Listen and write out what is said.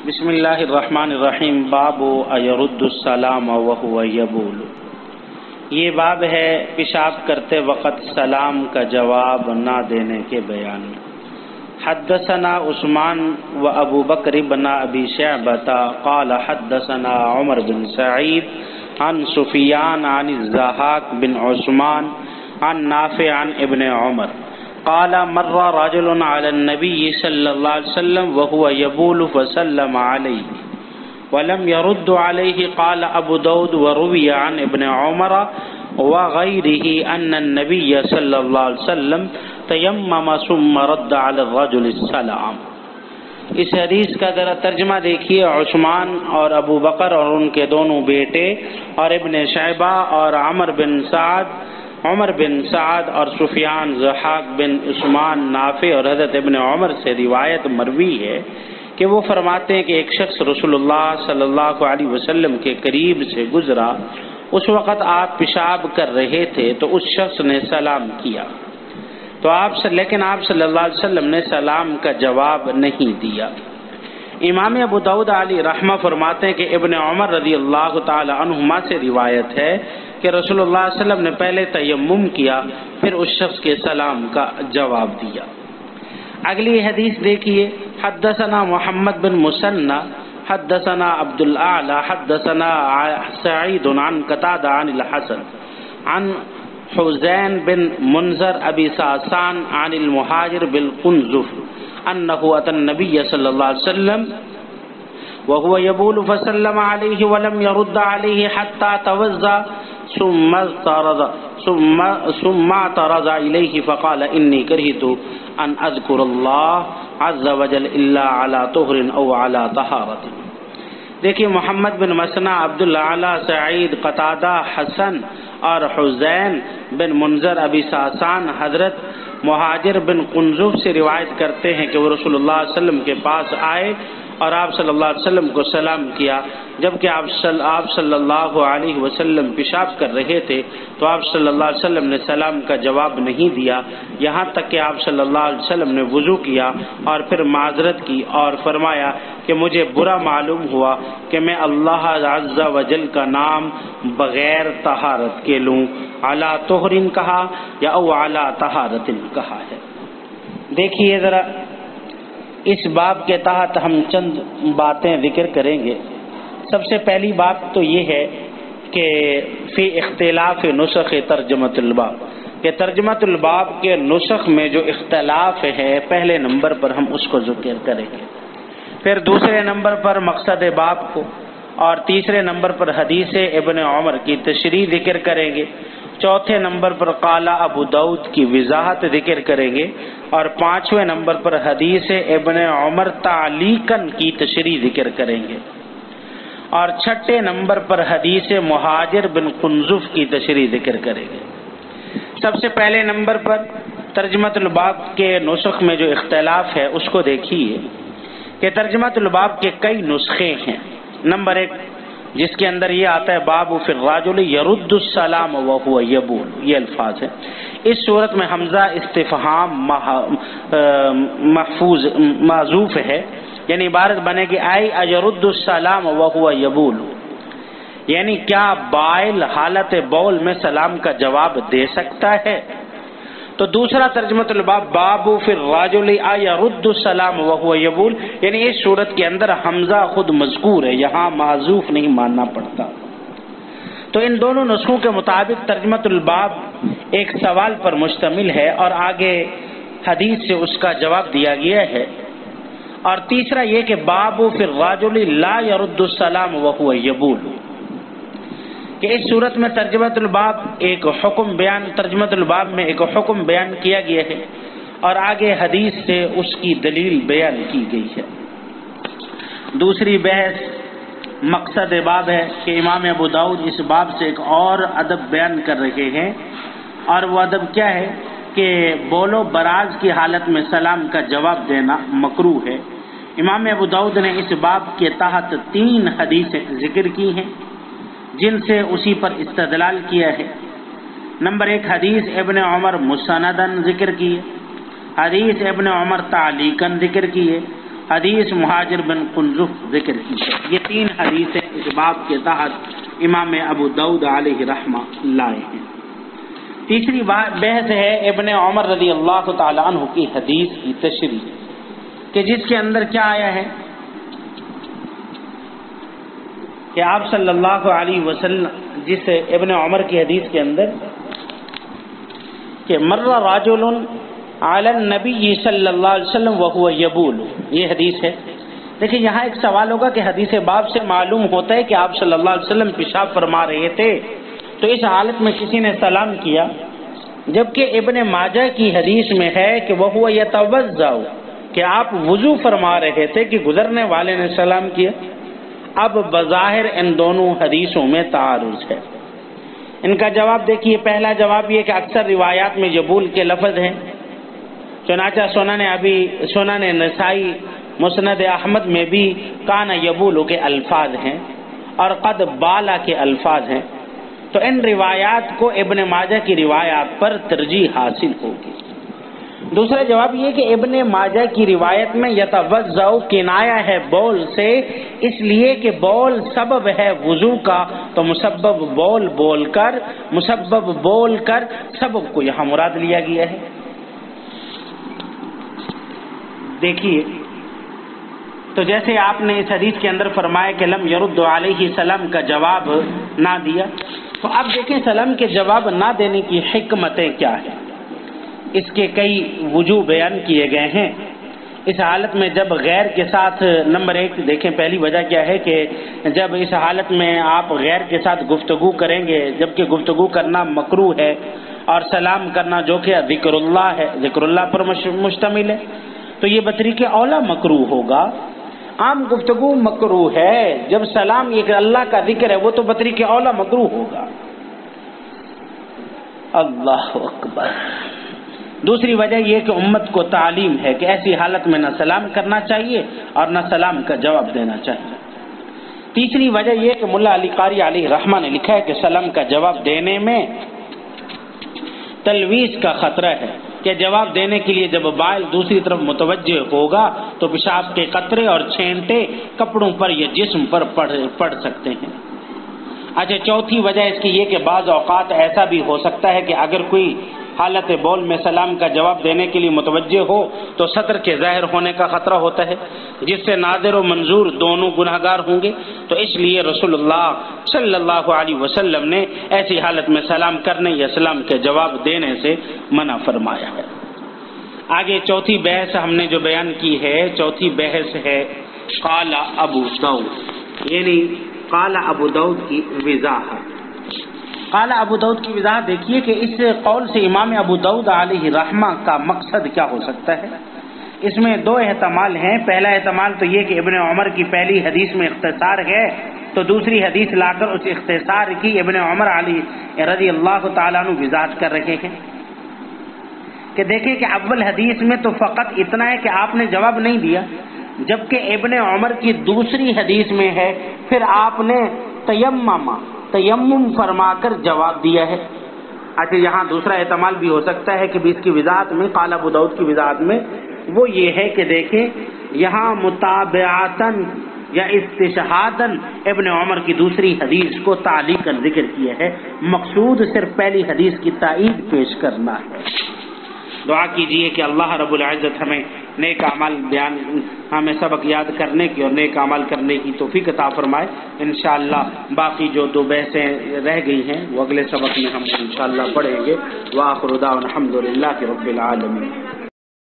بسم اللہ الرحمن الرحیم. باب یرد السلام وهو یبول. یہ باب ہے پیشاب کرتے وقت سلام کا جواب نہ دینے کے بیان میں. حدثنا عثمان و ابو بکر بن ابی شعبۃ قال حدثنا عمر بن سعید عن سفیان عن الضحاک بن عثمان عن نافع عن ابن عمر قال مر رجل على النبي صلى الله عليه وسلم وهو يبول فسلم عليه ولم يرد عليه. قال ابو داود وروي عن ابن عمر وغيره ان النبي صلى الله عليه وسلم تيمم ثم رد على الرجل السلام. اس حدیث کا ذرا ترجمہ دیکھیے. عثمان اور ابو بکر اور ان کے دونوں بیٹے اور ابن شعبہ اور عمر بن سعد اور سفیان ضحاک بن عثمان نافع اور حضرت ابن عمر سے روایت مروی ہے کہ وہ فرماتے ہیں کہ ایک شخص رسول اللہ صلی اللہ علیہ وسلم کے قریب سے گزرا. اس وقت آپ پیشاب کر رہے تھے تو اس شخص نے سلام کیا لیکن آپ صلی اللہ علیہ وسلم نے سلام کا جواب نہیں دیا. امام ابو داؤد علیہ رحمہ فرماتے ہیں کہ ابن عمر رضی اللہ تعالی عنہما سے روایت ہے کہ رسول اللہ صلی اللہ علیہ وسلم نے پہلے تیمم کیا پھر اس شخص کے سلام کا جواب دیا. اگلی حدیث دیکھیے. حدثنا محمد بن مسنہ حدثنا عبد الاعلی حدثنا سعید عن قتادہ عن الحسن عن حسین بن منذر ابی ساسان عن المہاجر بالقنزف انه اتى النبي صلى الله عليه وسلم وهو يبول فسلم عليه ولم يرد عليه حتى توضأ ثم اعترض إليه فقال إني كرهت أن أذكر الله عز وجل إلا على طهر أو على طهارة. دیکھیے محمد بن مسنہ عبد الاعلی سعید قتادہ حسن اور حسین بن منذر ابی ساسان حضرت مہاجر بن قنزف سے روایت کرتے ہیں کہ وہ رسول اللہ صلی اللہ علیہ وسلم کے پاس آئے اور آپ صلی اللہ علیہ وسلم کو سلام کیا. جبکہ آپ صلی اللہ علیہ وسلم پیشاب کر رہے تھے تو آپ صلی اللہ علیہ وسلم نے سلام کا جواب نہیں دیا یہاں تک کہ آپ صلی اللہ علیہ وسلم نے وضو کیا اور پھر معذرت کی اور فرمایا کہ مجھے برا معلوم ہوا کہ میں اللہ عز و جل کا نام بغیر طہارت کے لوں. علی طہرن کہا یا او علی طہارت کہا ہے. دیکھیے ذرا اس باب کے تحت ہم چند باتیں ذکر کریں گے. سب سے پہلی بات تو یہ ہے کہ فی اختلاف نسخ ترجمۃ الباب کہ ترجمۃ الباب کے نسخ میں جو اختلاف ہے پہلے نمبر پر ہم اس کو ذکر کریں گے. پھر دوسرے نمبر پر مقصد باب کو اور تیسرے نمبر پر حدیث ابن عمر کی تشریح ذکر کریں گے. چوتھے نمبر پر قال ابو داؤد کی وضاحت ذکر کریں گے اور پانچویں نمبر پر حدیث ابن عمر تعلیقاً کی تشریح ذکر کریں گے اور چھٹے نمبر پر حدیث مہاجر بن قنزف کی تشریح ذکر کریں گے. سب سے پہلے نمبر پر ترجمۃ الباب کے نسخ میں جو اختلاف ہے اس کو دیکھیے کہ ترجمۃ الباب کے کئی نسخے ہیں. نمبر ایک جس کے اندر یہ آتا ہے باب فی الرجل یرد السلام وهو یبول. یہ الفاظ ہیں. اس صورت میں حمزہ استفہام محذوف ہے یعنی عبارت بنے گی ای یرد السلام وهو یبول یعنی کیا بائل حالت بول میں سلام کا جواب دے سکتا ہے. تو دوسرا ترجمۃ الباب باب فی الرجل یرد السلام وهو یبول یعنی اس صورت کے اندر حمزہ خود مذکور ہے یہاں معذوف نہیں ماننا پڑتا. تو ان دونوں نسخوں کے مطابق ترجمۃ الباب ایک سوال پر مشتمل ہے اور آگے حدیث سے اس کا جواب دیا گیا ہے. اور تیسرا یہ کہ باب فی الرجل لا یرد السلام وهو یبول کہ اس صورت میں ترجمۃ الباب ترجمۃ الباب میں ایک حکم بیان کیا گیا ہے اور آگے حدیث سے اس کی دلیل بیان کی گئی ہے. دوسری بحث مقصد باب ہے کہ امام ابو داؤد اس باب سے ایک اور ادب بیان کر رہے ہیں اور وہ ادب کیا ہے کہ بول و براز کی حالت میں سلام کا جواب دینا مکروہ ہے. امام ابو داؤد نے اس باب کے تحت 3 حدیثیں ذکر کی ہیں جن سے اسی پر استدلال کیا ہے. نمبر 1 حدیث ابن عمر مسندن ذکر کیے، حدیث ابن عمر تعلیقاً ذکر کیے حدیث مہاجر بن قنزف ذکر کی ہے۔ یہ 3 حدیثیں اس باب کے تحت امام ابو داؤد علیہ رحمہ لائے ہیں۔ تیسری بحث ہے ابن عمر رضی اللہ تعالی عنہ کی حدیث کی تشریح، کہ جس کے اندر کیا آیا ہے کہ آپ صلی اللہ علیہ وسلم، جس ابن عمر کی حدیث کے اندر کہ مر رجل علی النبی صلی اللہ علیہ وسلم وهو یبول، یہ حدیث ہے۔ دیکھیں یہاں ایک سوال ہوگا کہ حدیث باب سے معلوم ہوتا ہے کہ آپ صلی اللہ علیہ وسلم پیشاب فرما رہے تھے، تو اس حالت میں کسی نے سلام کیا، جبکہ ابن ماجہ کی حدیث میں ہے کہ وهو یتوضا، کہ آپ وضو فرما رہے تھے کہ گزرنے والے نے سلام کیا۔ اب بظاہر ان دونوں حدیثوں میں تعارض ہے۔ ان کا جواب دیکھیے، پہلا جواب یہ کہ اکثر روایات میں یبول کے لفظ ہیں، چنانچہ سنن نسائی مسند احمد میں بھی کان یبول کے الفاظ ہیں اور قد بالا کے الفاظ ہیں، تو ان روایات کو ابن ماجہ کی روایات پر ترجیح حاصل ہوگی۔ دوسرا جواب یہ کہ ابن ماجہ کی روایت میں یتوضا کنایا ہے بول سے، اس لیے کہ بول سبب ہے وضو کا، تو مسبب بول کر سبب کو یہاں مراد لیا گیا ہے۔ دیکھیے، تو جیسے آپ نے اس حدیث کے اندر فرمایا کہ لم یرد علیہ سلام کا جواب نہ دیا، تو اب دیکھیں سلام کے جواب نہ دینے کی حکمتیں کیا ہیں۔ اس کے کئی وجوہ بیان کیے گئے ہیں۔ اس حالت میں جب غیر کے ساتھ، نمبر 1 دیکھیں پہلی وجہ کیا ہے کہ جب اس حالت میں آپ غیر کے ساتھ گفتگو کریں گے، جبکہ گفتگو کرنا مکروہ ہے اور سلام کرنا جو کہ ذکر اللہ ہے، ذکر اللہ پر مشتمل ہے، تو یہ بطریق اولا مکروہ ہوگا۔ عام گفتگو مکروہ ہے، جب سلام یہ کہ اللہ کا ذکر ہے وہ تو بطریق اولا مکروہ ہوگا۔ اللہ اکبر۔ دوسری وجہ یہ کہ امت کو تعلیم ہے کہ ایسی حالت میں نہ سلام کرنا چاہیے اور نہ سلام کا جواب دینا چاہیے۔ تیسری وجہ یہ کہ ملا علی قاری علیہ رحمہ نے لکھا ہے کہ سلام کا جواب دینے میں تلویث کا خطرہ ہے، کہ جواب دینے کے لیے جب بائل دوسری طرف متوجہ ہوگا تو پیشاب کے قطرے اور چھینٹے کپڑوں پر یا جسم پر پڑ سکتے ہیں۔ اچھا، چوتھی وجہ اس کی یہ کہ بعض اوقات ایسا بھی ہو سکتا ہے کہ اگر کوئی حالت بول میں سلام کا جواب دینے کے لیے متوجہ ہو تو سطر کے ظاہر ہونے کا خطرہ ہوتا ہے، جس سے ناظر و منظور دونوں گناہگار ہوں گے، تو اس لیے رسول اللہ صلی اللہ علیہ وسلم نے ایسی حالت میں سلام کرنے یا سلام کے جواب دینے سے منع فرمایا ہے۔ آگے چوتھی بحث ہم نے جو بیان کی ہے، چوتھی بحث ہے قال ابو داؤد، یعنی قال ابو داؤد کی وضاحت۔ قال ابو داؤد کی وضاحت دیکھیے کہ اس قول سے امام ابو داؤد علیہ رحمہ کا مقصد کیا ہو سکتا ہے۔ اس میں 2 احتمال ہیں۔ پہلا احتمال تو یہ کہ ابن عمر کی پہلی حدیث میں اختصار ہے، تو دوسری حدیث لا کر اس اختصار کی ابن عمر علی رضی اللہ تعالیٰ عنہ وضاحت کر رہے ہیں کہ دیکھیں کہ اول حدیث میں تو فقط اتنا ہے کہ آپ نے جواب نہیں دیا، جبکہ ابن عمر کی دوسری حدیث میں ہے پھر آپ نے تیمم فرما کر جواب دیا ہے۔ اچھا، یہاں دوسرا احتمال بھی ہو سکتا ہے کہ اس کی وضاحت میں قال ابو داؤد کی وضاحت میں وہ یہ ہے کہ دیکھیں یہاں متابعتاً یا استشہاداً ابن عمر کی دوسری حدیث کو تعلیقاً ذکر کیا ہے، مقصود صرف پہلی حدیث کی تائید پیش کرنا ہے۔ دعا کیجئے کہ اللہ رب العزت ہمیں نیک اعمال ہمیں سبق یاد کرنے کی اور نیک اعمال کرنے کی توفیق عطا فرمائے۔ انشاءاللہ باقی جو 2 بحثیں رہ گئی ہیں وہ اگلے سبق میں ہم انشاءاللہ پڑھیں گے۔ وآخر دعوانا الحمدللہ رب العالمین۔